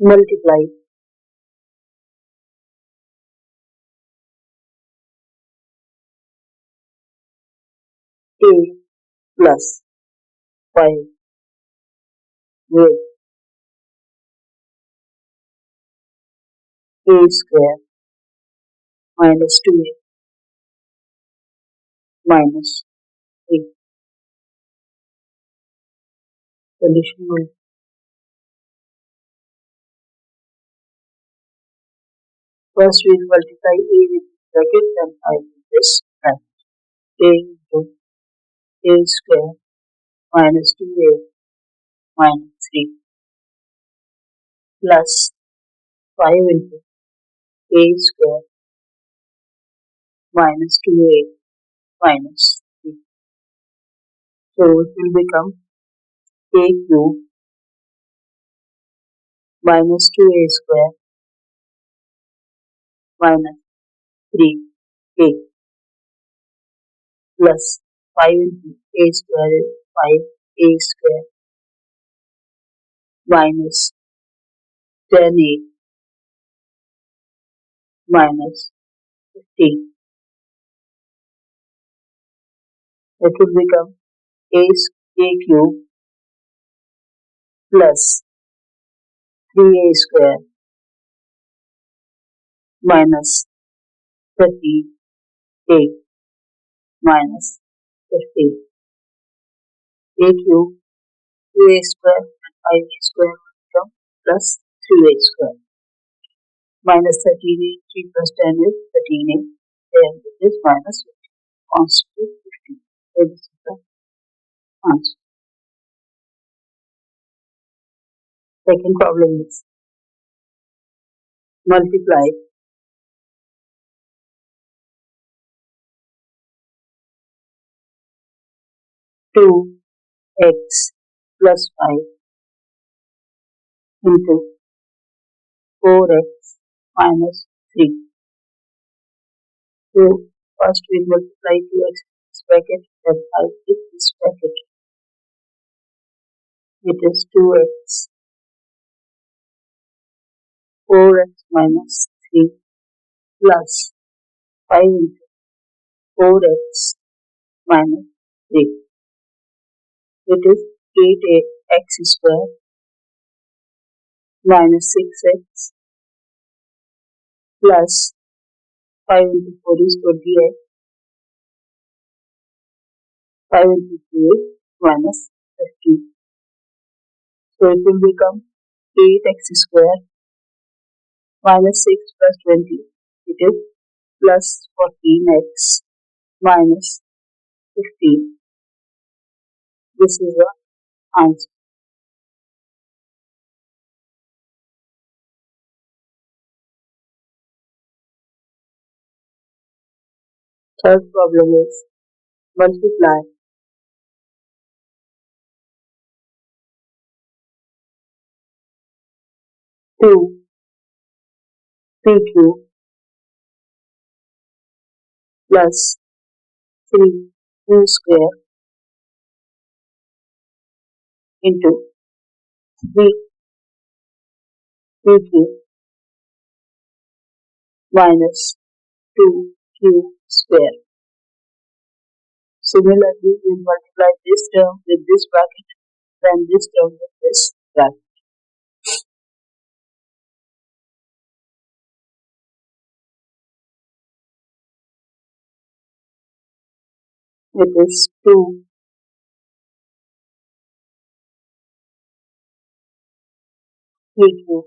multiply a plus 5 with a square minus 2a minus 3. Solution 1. First we'll multiply a with bracket, then I will this bracket. A into a square minus 2a minus 3 plus 5 into a square minus 2a minus 3. So it will become a cube minus 2a square minus 3a plus 5 into a square is 5a square minus 10a minus 15. It will become a cube plus 3a square minus 38 minus 15. A cube, 2a square and 5a square will become plus 3a square minus 13a, 3 plus 10 is 13a, and it is minus 15, constitute 15. So this is the answer. Second problem is multiply 2x plus 5 into 4x minus 3. So first we multiply 2x in this bracket, then 5 in this bracket. It is 2x, 4x minus 3 plus 5 into 4x minus 3. It is 8x square minus 6x plus 5 into 4 is 28. 5 into 2 is minus 15. So it will become 8x square minus 6 plus 20. It is plus 14x minus 15. This is the answer. Third problem is multiply 2p³ plus 3q square into 3p³ minus 2q square. Similarly, we multiply this term with this bracket, then this term with this bracket. It is 2 p³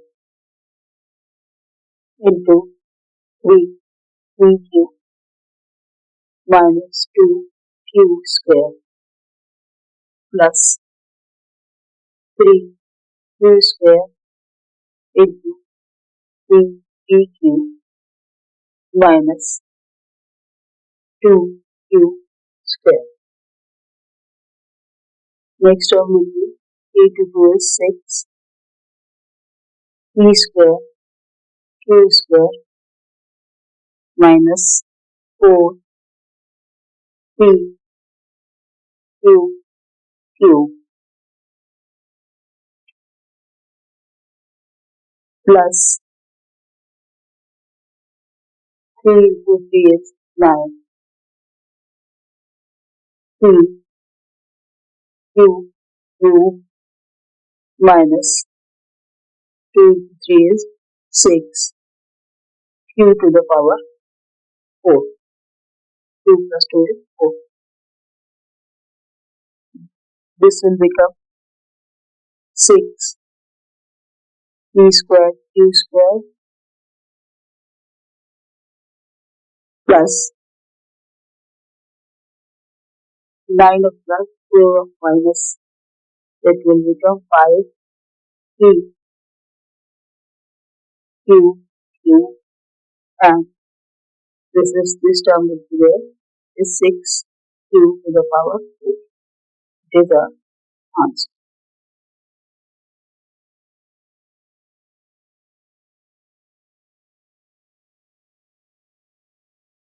into 3p³ minus 2q square plus 3q square into 3p³ minus 2q square. Next term will be a to 2 is 6, p square, q square minus 4 p cube. plus 3 into 3 is 9. 3 cube minus 2 into 3 is 6. Q to the power 4. 2 plus 2 is 4. This will become 6 p squared q squared plus 9 of plus 4 of minus. That will become 5 q q q, and this term will be there is 6 q to the power 4. It is our answer.